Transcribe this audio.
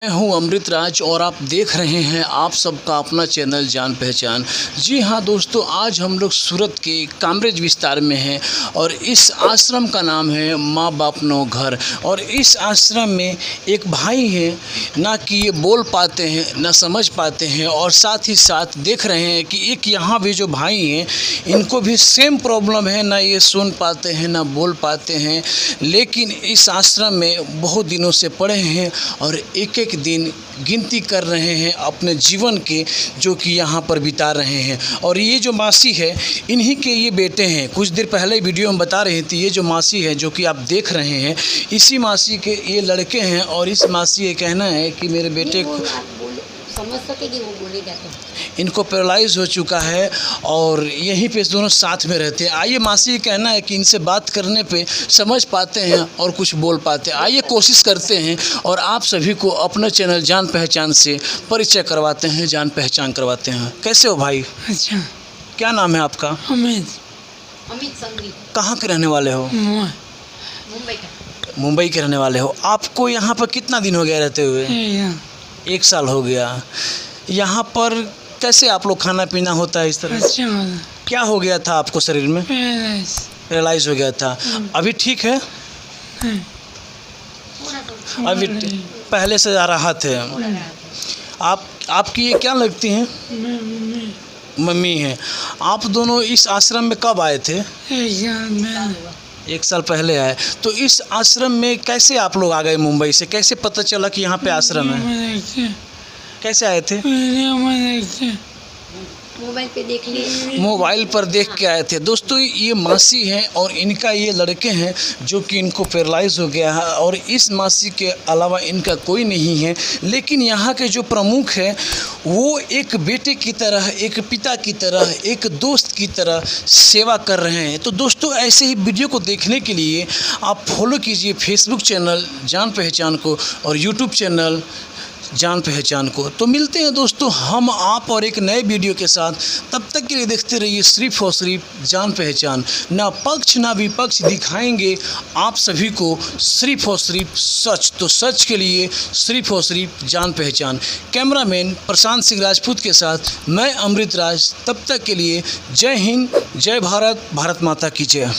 मैं हूँ अमृत राज और आप देख रहे हैं आप सबका अपना चैनल जान पहचान। जी हाँ दोस्तों, आज हम लोग सूरत के काम्ब्रेज विस्तार में हैं और इस आश्रम का नाम है माँ बाप नो घर। और इस आश्रम में एक भाई है, ना कि ये बोल पाते हैं ना समझ पाते हैं, और साथ ही साथ देख रहे हैं कि एक यहाँ भी जो भाई हैं इनको भी सेम प्रॉब्लम है, ना ये सुन पाते हैं ना बोल पाते हैं, लेकिन इस आश्रम में बहुत दिनों से पड़े हैं और एक एक दिन गिनती कर रहे हैं अपने जीवन के, जो कि यहाँ पर बिता रहे हैं। और ये जो मासी है इन्हीं के ये बेटे हैं। कुछ देर पहले वीडियो में बता रही थी, ये जो मासी है जो कि आप देख रहे हैं, इसी मासी के ये लड़के हैं। और इस मासी ये कहना है कि मेरे बेटे को समझ सकेगी वो बोलेगा तो। इनको पैरालाइज हो चुका है और यहीं पे दोनों साथ में रहते हैं। आइए, मासी का कहना है कि इनसे बात करने पे समझ पाते हैं और कुछ बोल पाते हैं। आइए कोशिश करते हैं और आप सभी को अपने चैनल जान पहचान से परिचय करवाते हैं, जान पहचान करवाते हैं। कैसे हो भाई? अच्छा, क्या नाम है आपका? अमित संघवी। कहाँ के रहने वाले हो? मुंबई का। मुंबई के रहने वाले हो। आपको यहाँ पर कितना दिन हो गया रहते हुए? 1 साल हो गया। यहाँ पर कैसे आप लोग खाना पीना होता है इस तरह? अच्छा, क्या हो गया था आपको शरीर में? पैरालाइज हो गया था। अभी ठीक है? अभी पहले से आ रहा थे। आपकी ये क्या लगती हैं? मम्मी हैं। आप दोनों इस आश्रम में कब आए थे? 1 साल पहले आए। तो इस आश्रम में कैसे आप लोग आ गए मुंबई से? कैसे पता चला कि यहाँ पे आश्रम है? कैसे आए थे? मोबाइल पे देख लिए। मोबाइल पर देख के आए थे। दोस्तों, ये मासी हैं और इनका ये लड़के हैं जो कि इनको पैरालाइज हो गया है, और इस मासी के अलावा इनका कोई नहीं है। लेकिन यहाँ के जो प्रमुख हैं वो एक बेटे की तरह, एक पिता की तरह, एक दोस्त की तरह सेवा कर रहे हैं। तो दोस्तों, ऐसे ही वीडियो को देखने के लिए आप फॉलो कीजिए फेसबुक चैनल जान पहचान को और यूट्यूब चैनल जान पहचान को। तो मिलते हैं दोस्तों हम आप और एक नए वीडियो के साथ। तब तक के लिए देखते रहिए सिर्फ और सिर्फ जान पहचान। ना पक्ष ना विपक्ष, दिखाएंगे आप सभी को सिर्फ और सिर्फ सच। तो सच के लिए सिर्फ और सिर्फ जान पहचान। कैमरामैन प्रशांत सिंह राजपूत के साथ मैं अमृत राज। तब तक के लिए जय हिंद, जय भारत, भारत माता की जय।